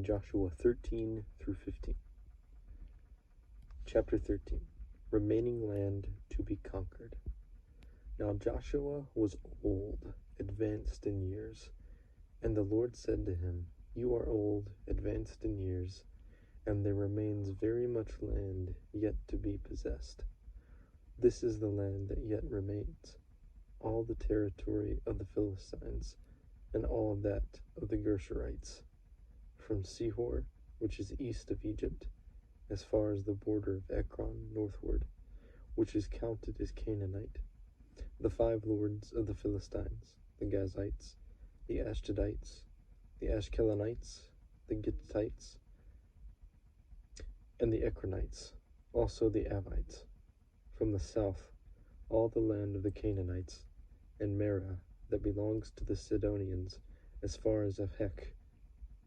in Joshua 13 through 15. Chapter 13. Remaining land to be conquered. Now Joshua was old, advanced in years, and the Lord said to him, You are old, advanced in years, and there remains very much land yet to be possessed. This is the land that yet remains, all the territory of the Philistines, and all that of the Gershurites, from Sihor, which is east of Egypt, as far as the border of Ekron northward, which is counted as Canaanite, the 5 lords of the Philistines, the Gazites, the Ashdodites, the Ashkelonites, the Gittites, and the Ekronites, also the Avites, from the south, all the land of the Canaanites, and Merah, that belongs to the Sidonians, as far as Aphek,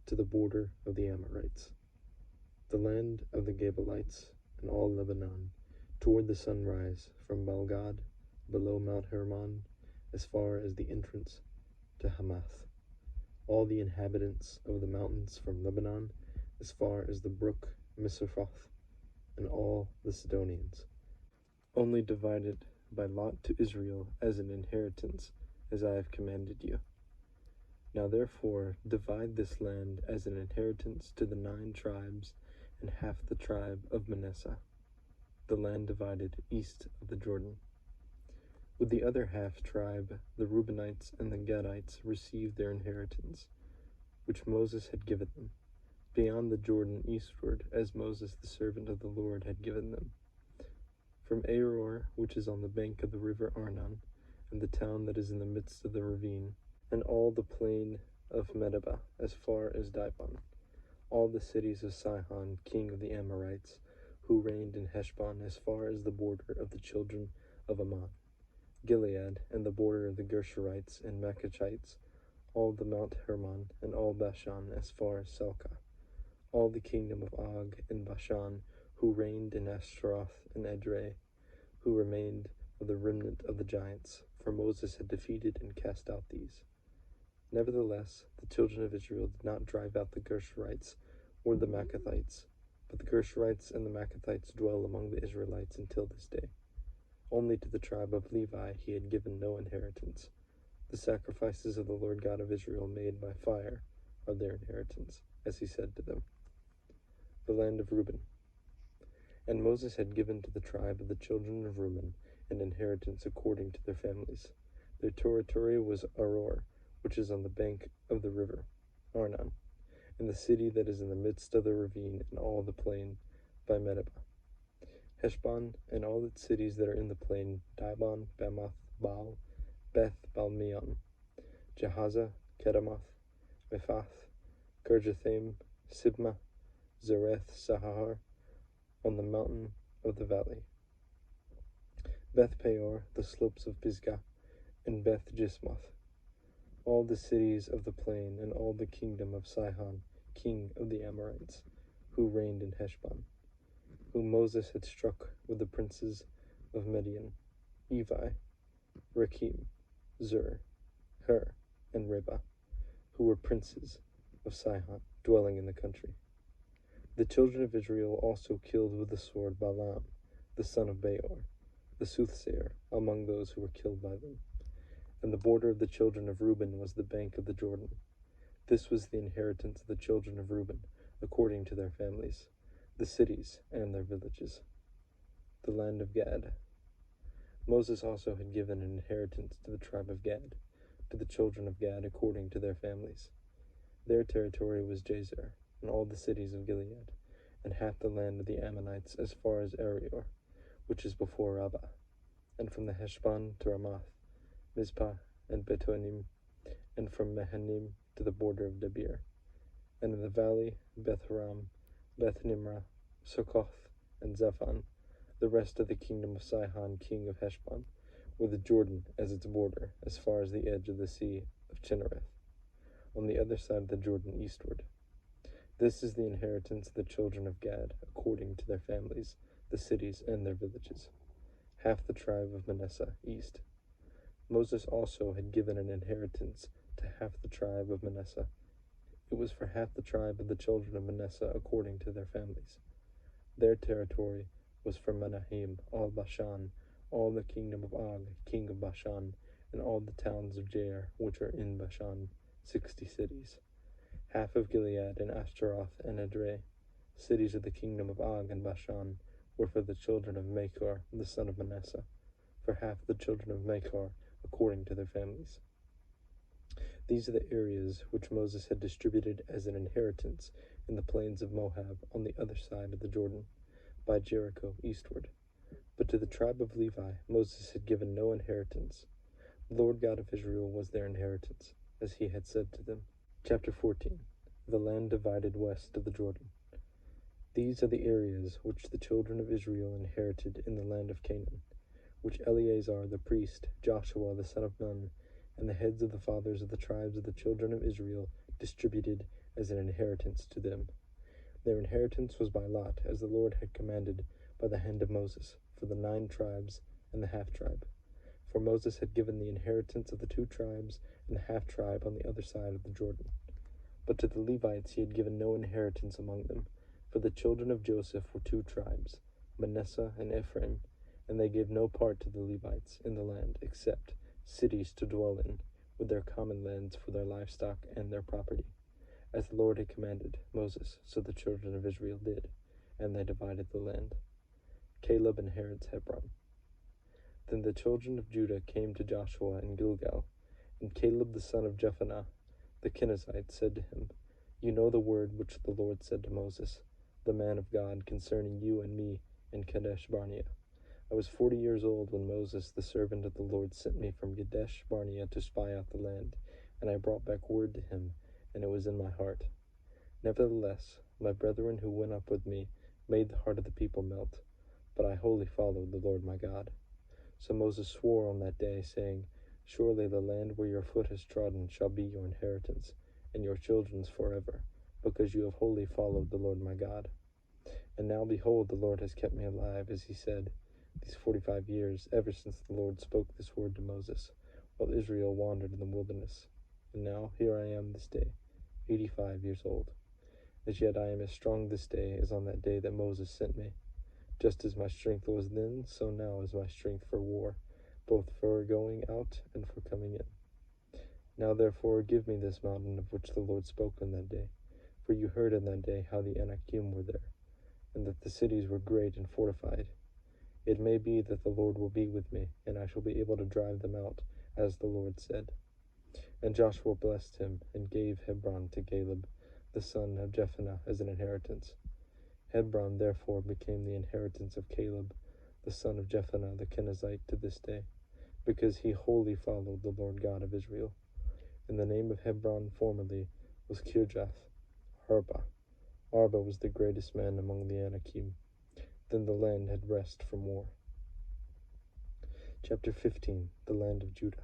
to the border of the Amorites, the land of the Gebalites, and all Lebanon, toward the sunrise, from Balgad, below Mount Hermon, as far as the entrance to Hamath, all the inhabitants of the mountains from Lebanon, as far as the brook Misrephoth, and all the Sidonians, only divided by lot to Israel as an inheritance, as I have commanded you. Now therefore divide this land as an inheritance to the 9 tribes and half the tribe of Manasseh, the land divided east of the Jordan. With the other half tribe, the Reubenites and the Gadites received their inheritance, which Moses had given them, beyond the Jordan eastward, as Moses the servant of the Lord had given them. From Aroer, which is on the bank of the river Arnon, and the town that is in the midst of the ravine, and all the plain of Medeba, as far as Dibon, all the cities of Sihon, king of the Amorites, who reigned in Heshbon, as far as the border of the children of Ammon, Gilead, and the border of the Gershurites and Machachites, all the Mount Hermon, and all Bashan, as far as Selka, all the kingdom of Og and Bashan, who reigned in Ashtaroth and Edrei, who remained of the remnant of the giants, for Moses had defeated and cast out these. Nevertheless, the children of Israel did not drive out the Gershurites or the Machathites, but the Gershurites and the Machathites dwell among the Israelites until this day. Only to the tribe of Levi he had given no inheritance. The sacrifices of the Lord God of Israel made by fire are their inheritance, as he said to them. The land of Reuben. And Moses had given to the tribe of the children of Reuben an inheritance according to their families. Their territory was Aroer, which is on the bank of the river Arnon, and the city that is in the midst of the ravine, and all the plain by Medeba, Heshbon, and all its cities that are in the plain, Dibon, Bamoth, Baal, Beth Balmeon, Jahaza, Kedemoth, Mephath, Kirjathaim, Sibmah, Zareth, Sahar, on the mountain of the valley, Beth Peor, the slopes of Pisgah, and Beth Jismoth, all the cities of the plain, and all the kingdom of Sihon, king of the Amorites, who reigned in Heshbon, whom Moses had struck with the princes of Midian, Evi, Rekem, Zur, Hur, and Reba, who were princes of Sihon, dwelling in the country. The children of Israel also killed with the sword Balaam, the son of Beor, the soothsayer, among those who were killed by them. And the border of the children of Reuben was the bank of the Jordan. This was the inheritance of the children of Reuben, according to their families, the cities and their villages. The land of Gad. Moses also had given an inheritance to the tribe of Gad, to the children of Gad according to their families. Their territory was Jazer, and all the cities of Gilead, and half the land of the Ammonites as far as Aroer, which is before Rabbah, and from the Heshbon to Ramoth, Mizpah, and Betonim, and from Mahanaim to the border of Debir, and in the valley Beth-Haram, Beth-Nimrah, Succoth, and Zephon, the rest of the kingdom of Sihon, king of Heshbon, with the Jordan as its border, as far as the edge of the sea of Chinnereth, on the other side of the Jordan eastward. This is the inheritance of the children of Gad, according to their families, the cities and their villages. Half the tribe of Manasseh east. Moses also had given an inheritance to half the tribe of Manasseh It was for half the tribe of the children of Manasseh according to their families. Their territory was from Menahem, all Bashan, all the kingdom of Og, king of Bashan, and all the towns of Jair, which are in Bashan, 60 cities. Half of Gilead and Ashtaroth and Edrei, cities of the kingdom of Og and Bashan, were for the children of Machir, the son of Manasseh, for half the children of Machir, according to their families. These are the areas which Moses had distributed as an inheritance in the plains of Moab on the other side of the Jordan, by Jericho eastward. But to the tribe of Levi Moses had given no inheritance. The Lord God of Israel was their inheritance, as he had said to them. Chapter 14. The land divided west of the Jordan. These are the areas which the children of Israel inherited in the land of Canaan, which Eleazar the priest, Joshua the son of Nun, and the heads of the fathers of the tribes of the children of Israel distributed as an inheritance to them. Their inheritance was by lot, as the Lord had commanded by the hand of Moses, for the 9 tribes and the half-tribe. For Moses had given the inheritance of the 2 tribes and the half-tribe on the other side of the Jordan. But to the Levites he had given no inheritance among them, for the children of Joseph were 2 tribes, Manasseh and Ephraim, and they gave no part to the Levites in the land, except cities to dwell in, with their common lands for their livestock and their property. As the Lord had commanded Moses, so the children of Israel did, and they divided the land. Caleb inherits Hebron. Then the children of Judah came to Joshua in Gilgal, and Caleb the son of Jephunneh, the Kenizzite, said to him, You know the word which the Lord said to Moses, the man of God, concerning you and me in Kadesh Barnea. I was 40 years old when Moses, the servant of the Lord, sent me from Kadesh Barnea to spy out the land, and I brought back word to him, and it was in my heart. Nevertheless, my brethren who went up with me made the heart of the people melt, but I wholly followed the Lord my God. So Moses swore on that day, saying, Surely the land where your foot has trodden shall be your inheritance, and your children's forever, because you have wholly followed the Lord my God. And now behold, the Lord has kept me alive, as he said, these 45 years, ever since the Lord spoke this word to Moses, while Israel wandered in the wilderness. And now here I am this day, 85 years old. As yet I am as strong this day as on that day that Moses sent me. Just as my strength was then, so now is my strength for war, both for going out and for coming in. Now therefore give me this mountain of which the Lord spoke on that day, for you heard in that day how the Anakim were there, and that the cities were great and fortified. It may be that the Lord will be with me, and I shall be able to drive them out, as the Lord said. And Joshua blessed him, and gave Hebron to Caleb, the son of Jephunneh, as an inheritance. Hebron therefore became the inheritance of Caleb, the son of Jephunneh the Kenizzite, to this day, because he wholly followed the Lord God of Israel. And the name of Hebron formerly was Kirjath Arba. Arba was the greatest man among the Anakim. Then the land had rest from war. Chapter 15. The land of Judah.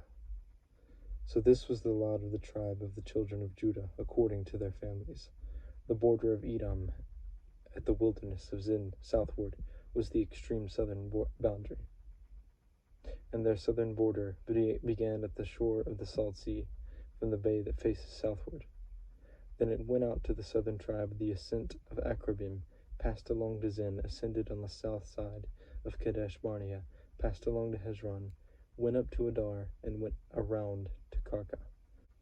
So this was the lot of the tribe of the children of Judah, according to their families. The border of Edom at the wilderness of Zin southward was the extreme southern boundary, and their southern border began at the shore of the Salt Sea, from the bay that faces southward. Then it went out to the southern tribe of the ascent of Akrabim, passed along to Zin, ascended on the south side of Kadesh Barnea, passed along to Hezron, went up to Adar, and went around to Karka.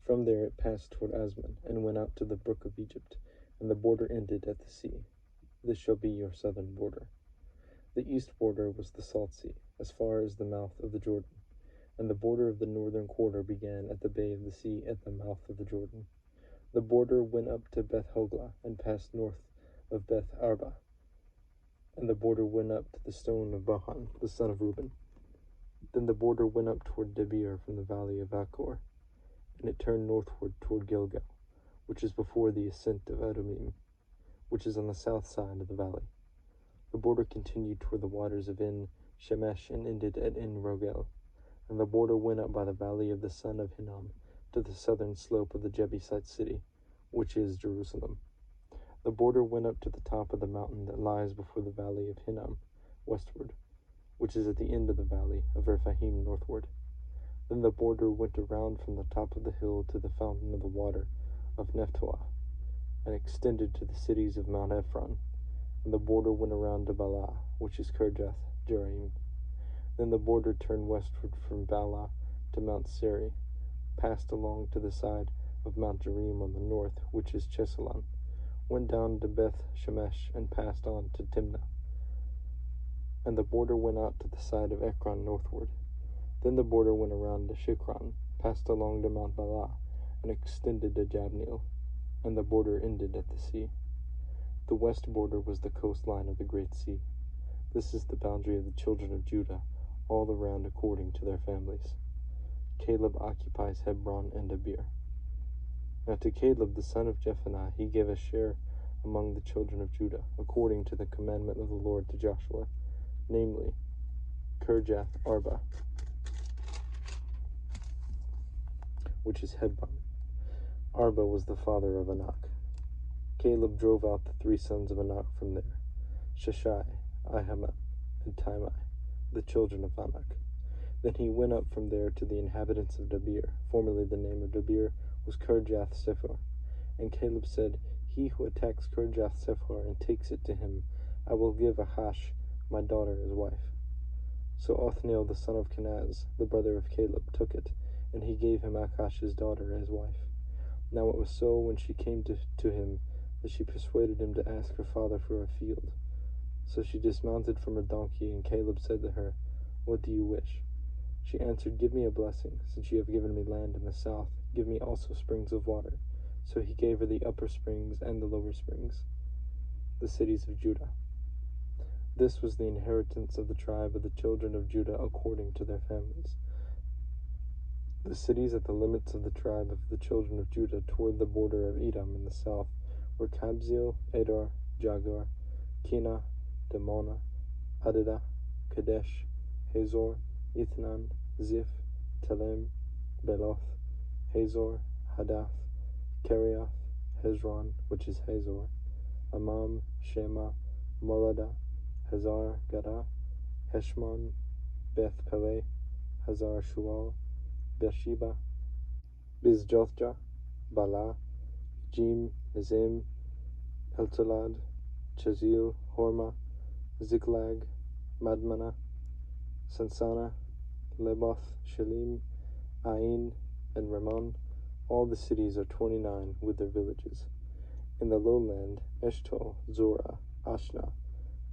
From there it passed toward Asmon, and went out to the brook of Egypt, and the border ended at the sea. This shall be your southern border. The east border was the Salt Sea, as far as the mouth of the Jordan, and the border of the northern quarter began at the bay of the sea at the mouth of the Jordan. The border went up to Beth Hoglah, and passed north of Beth Arba, and the border went up to the stone of Bohan, the son of Reuben. Then the border went up toward Debir from the valley of Achor, and it turned northward toward Gilgal, which is before the ascent of Adumim, which is on the south side of the valley. The border continued toward the waters of En Shemesh and ended at En Rogel, and the border went up by the valley of the son of Hinnom to the southern slope of the Jebusite city, which is Jerusalem. The border went up to the top of the mountain that lies before the valley of Hinnom, westward, which is at the end of the valley of Rephaim northward. Then the border went around from the top of the hill to the fountain of the water of Nephtoah, and extended to the cities of Mount Ephron, and the border went around to Baalah, which is Kirjath Jearim. Then the border turned westward from Baalah to Mount Seri, passed along to the side of Mount Jearim on the north, which is Chesalon, went down to Beth Shemesh, and passed on to Timnah. And the border went out to the side of Ekron northward. Then the border went around to Shikron, passed along to Mount Baalah, and extended to Jabneel, and the border ended at the sea. The west border was the coastline of the Great Sea. This is the boundary of the children of Judah, all around according to their families. Caleb occupies Hebron and Debir. Now to Caleb the son of Jephunneh he gave a share among the children of Judah, according to the commandment of the Lord to Joshua, namely, Kirjath Arba, which is Hebron. Arba was the father of Anak. Caleb drove out the 3 sons of Anak from there, Sheshai, Ahiman, and Talmai, the children of Anak. Then he went up from there to the inhabitants of Debir. Formerly the name of Debir was Kirjath Sephar. And Caleb said, He who attacks Kirjath Sephar and takes it to him, I will give Ahash, my daughter, as wife. So Othniel the son of Kenaz, the brother of Caleb, took it, and he gave him Achash's daughter as wife. Now it was so, when she came to him, that she persuaded him to ask her father for a field. So she dismounted from her donkey, and Caleb said to her, What do you wish? She answered, Give me a blessing, since you have given me land in the south. Give me also springs of water. So he gave her the upper springs and the lower springs, the cities of Judah. This was the inheritance of the tribe of the children of Judah according to their families. The cities at the limits of the tribe of the children of Judah toward the border of Edom in the south were Kabzeel, Adar, Jagur, Kina, Dimona, Adadah, Kadesh, Hazor, Ithnan, Ziph, Telem, Beloth, Hazor, Hadath, Keriath, Hezron, which is Hazor, Amam, Shema, Moladah, Hazar Gadah, Heshmon, Beth Peleh, Hazar Shual, Beersheba, Bizjothjah, Bala, Jim, Nizim, Eltolad, Chazil, Hormah, Ziklag, Madmanah, Sansana, Leboth, Shalim, Ain, and Ramon. All the cities are 29 with their villages. In the lowland, Eshtaol, Zorah, Ashna,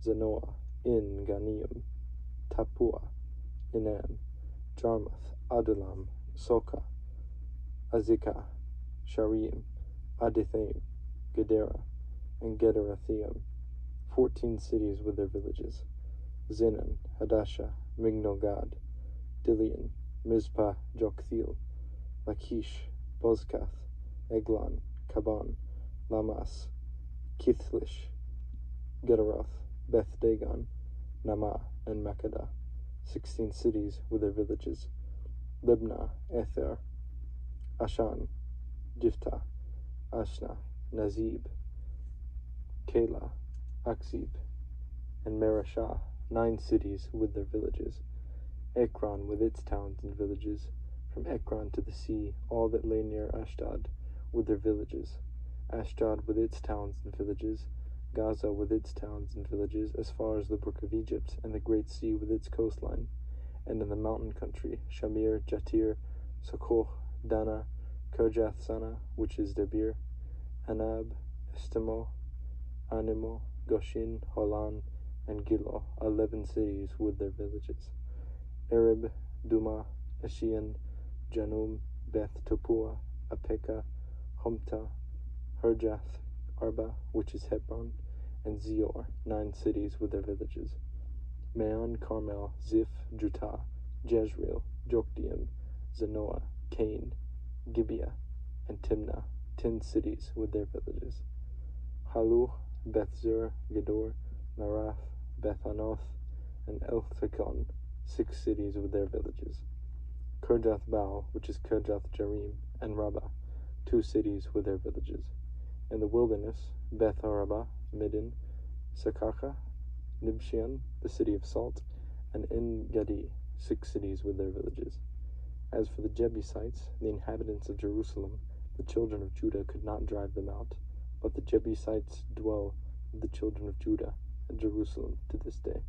Zanoah, In, Ganim, Tapua, Enam, Jarmuth, Adullam, Soka, Azekah, Sharim, Adithaim, Gedera, and Gederathaim, 14 cities with their villages. Zenan, Hadashah, Mignogad, Dilian, Mizpah, Joktheel, Lachish, Bozkath, Eglon, Kaban, Lamas, Kithlish, Gederoth, Beth Dagon, Namah, and Makkedah, 16 cities with their villages. Libnah, Ether, Ashan, Jiftah, Ashna, Nazib, Keilah, Akzib, and Marashah, 9 cities with their villages. Ekron with its towns and villages, from Ekron to the sea, all that lay near Ashdod, with their villages. Ashdod with its towns and villages, Gaza with its towns and villages, as far as the brook of Egypt, and the great sea with its coastline. And in the mountain country, Shamir, Jatir, Sokoh, Dana, Kirjath Sana, which is Debir, Anab, Estemo, Animo, Goshin, Holan, and Gilo, 11 cities with their villages. Arab, Duma, Eshian, Janum, Beth Tapua, Apeka, Humta, Herjath, Arba, which is Hebron, and Zior, 9 cities with their villages. Maon, Carmel, Ziph, Jutah, Jezreel, Jokdeam, Zanoah, Cain, Gibeah, and Timnah, 10 cities with their villages. Haluch, Beth-zur, Gedor, Marath, Beth-anoth, and Elthekon, 6 cities with their villages. Kirjath Baal, which is Kirjath Jearim, and Rabbah, 2 cities with their villages. In the wilderness, Beth Arabah, Midden, Sekaka, Nibshan, the city of salt, and En-Gedi, 6 cities with their villages. As for the Jebusites, the inhabitants of Jerusalem, the children of Judah could not drive them out. but the Jebusites dwell with the children of Judah at Jerusalem to this day.